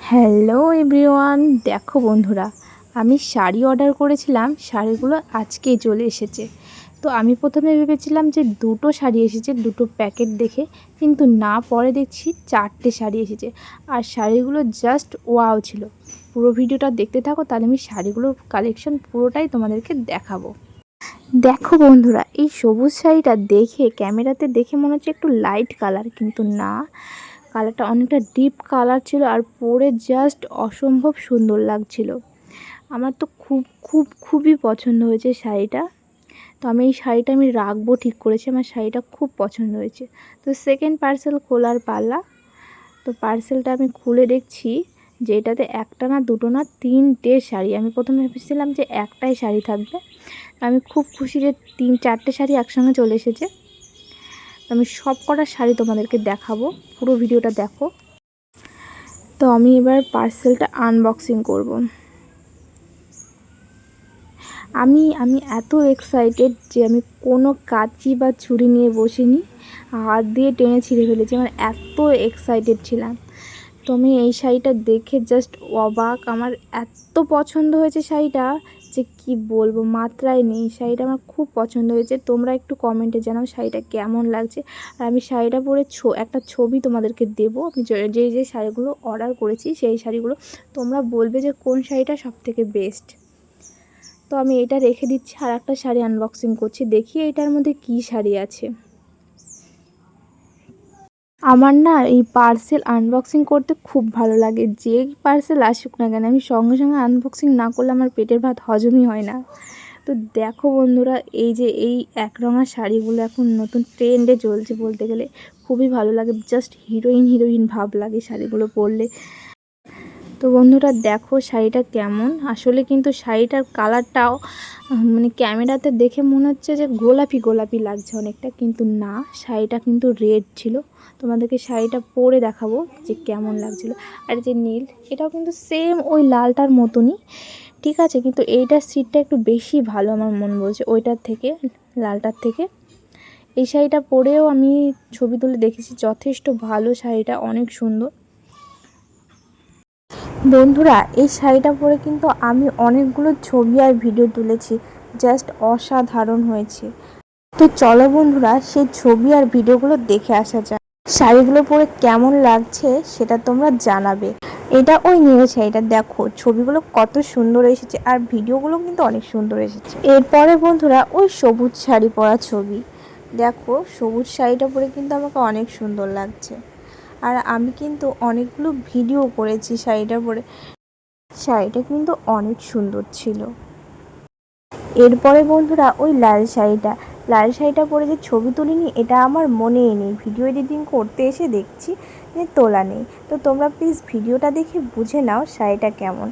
Hello everyone, দেখো বন্ধুরা, আমি শাড়ি অর্ডার করেছিলাম, শাড়িগুলো আজকেই চলে এসেছে। তো আমি প্রথমে ভেবেছিলাম যে দুটো শাড়ি এসেছে দুটো প্যাকেট দেখে, কিন্তু না, পরে দেখছি 4টে শাড়ি এসেছে। আর শাড়িগুলো জাস্ট ওয়াও ছিল। পুরো ভিডিওটা দেখতে থাকো, তাহলে আমি শাড়িগুলোর কালেকশন পুরোটাই তোমাদেরকে দেখাবো। দেখো বন্ধুরা, এই সবুজ শাড়িটা দেখে ক্যামেরাতে দেখে মনে হচ্ছে একটু লাইট কালার, কিন্তু না, কালারটা অনেকটা ডিপ কালার ছিল আর পরে জাস্ট অসম্ভব সুন্দর লাগছিল। আমার তো খুবই পছন্দ হয়েছে শাড়িটা। তো আমি এই শাড়িটা রাখবো ঠিক করেছি, আমার শাড়িটা খুব পছন্দ হয়েছে। তো সেকেন্ড পার্সেল খোলার পালা। তো পার্সেলটা আমি খুলে দেখছি যে এটাতে একটা না, দুটো না, 3টে শাড়ি। আমি প্রথমে ভেবেছিলাম যে একটাই শাড়ি থাকবে। আমি খুব খুশি যে 4টে শাড়ি একসঙ্গে চলে এসেছে। আমি সব কটা শাড়ি তোমাদেরকে দেখাবো, পুরো ভিডিওটা দেখো। তো আমি এবার পার্সেলটা আনবক্সিং করব। আমি এত এক্সাইটেড যে আমি কোনো কাঁচি বা ছুরি নিয়ে বসিনি, হাত দিয়ে টেনে ছিঁড়ে ফেলেছি। আমার এত এক্সাইটেড ছিলাম। তো আমি এই শাড়িটা দেখে জাস্ট অবাক। আমার এত পছন্দ হয়েছে শাড়িটা যে কি বলবো, মাত্রায় নেই। শাড়িটা আমার খুব পছন্দ হয়েছে। তোমরা একটু কমেন্টে জানাও শাড়িটা কেমন লাগছে। আর আমি শাড়িটা পরে একটা ছবি তোমাদেরকে দেবো। আমি যে শাড়িগুলো অর্ডার করেছি সেই শাড়িগুলো, তোমরা বলবে যে কোন শাড়িটা সবথেকে বেস্ট। তো আমি এটা রেখে দিচ্ছি, আর একটা শাড়ি আনবক্সিং করছি, দেখি এটার মধ্যে কি শাড়ি আছে। আমার না এই পার্সেল আনবক্সিং করতে খুব ভালো লাগে। যে পার্সেল আসুক না কেন, আমি সঙ্গে সঙ্গে আনবক্সিং না করলে আমার পেটের ভাত হজমই হয় না। তো দেখো বন্ধুরা, এই যে এই একরঙা শাড়িগুলো এখন নতুন ট্রেন্ডে চলছে বলতে গেলে। খুবই ভালো লাগে, জাস্ট হিরোইন ভাব লাগে শাড়িগুলো পরলে। তো বন্ধুরা দেখো শাড়িটা কেমন। আসলে কিন্তু শাড়িটার কালারটাও ক্যামেরাতে দেখে মনে হচ্ছে যে গোলাপি লাগছে অনেকটা, কিন্তু না, শাড়িটা কিন্তু রেড ছিল। তোমাদেরকে শাড়িটা পরে দেখাবো যে কেমন লাগছিল। আর যে নীল, এটাও কিন্তু সেম ওই লালটার মতনই, ঠিক আছে, কিন্তু এইটার সিটটা একটু বেশি ভালো আমার মন বলছে ওইটার থেকে, লালটার থেকে। এই শাড়িটা পরেও আমি ছবি তুলে দেখেছি, যথেষ্ট ভালো শাড়িটা, অনেক সুন্দর। বন্ধুরা এই শাড়িটা পরে কিন্তু আমি অনেকগুলো ছবি আর ভিডিও তুলেছি, জাস্ট অসাধারণ হয়েছে। তো চলো বন্ধুরা, সেই ছবি আর ভিডিওগুলো দেখে আসা যাক। শাড়িগুলো পরে কেমন লাগছে সেটা তোমরা জানাবে। এটা ওই নিউ শাড়িটা, দেখো ছবিগুলো কত সুন্দর এসেছে আর ভিডিওগুলো কিন্তু অনেক সুন্দর এসেছে। এরপরে বন্ধুরা ওই সবুজ শাড়ি পরা ছবি, দেখো সবুজ শাড়িটা পরে কিন্তু আমাকে অনেক সুন্দর লাগছে। আর আমি কিন্তু অনেকগুলো ভিডিও করেছি শাড়িটা পরে, শাড়িটা কিন্তু অনেক সুন্দর ছিল। এরপরে বন্ধুরা ওই লাল শাড়িটা পরে যে ছবি তুলিনি, এটা আমার মনেই নেই। ভিডিও এডিটিং করতে এসে দেখছি যে তোলা নেই। তো তোমরা প্লিজ ভিডিওটা দেখে বুঝে নাও শাড়িটা কেমন।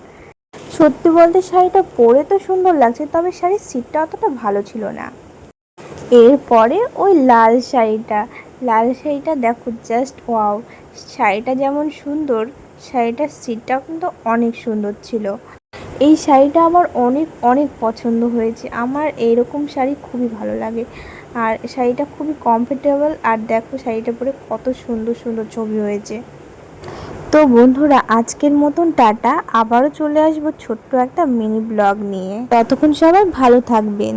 সত্যি বলতে শাড়িটা পরে তো সুন্দর লাগছে, তবে শাড়ির সিটটা অতটা ভালো ছিল না। এরপরে ওই লাল শাড়িটা দেখো, জাস্ট ওয়াও। শাড়িটা যেমন সুন্দর, শাড়িটার সিটটাও কিন্তু অনেক সুন্দর ছিল। এই শাড়িটা আমার অনেক পছন্দ হয়েছে। আমার এইরকম শাড়ি খুবই ভালো লাগে, আর শাড়িটা খুবই কমফোর্টেবল। আর দেখো শাড়িটা পরে কত সুন্দর ছবি হয়েছে। তো বন্ধুরা আজকের মতন টাটা, আবারও চলে আসবো ছোট্ট একটা মিনি ব্লগ নিয়ে। ততক্ষণ সবাই ভালো থাকবেন।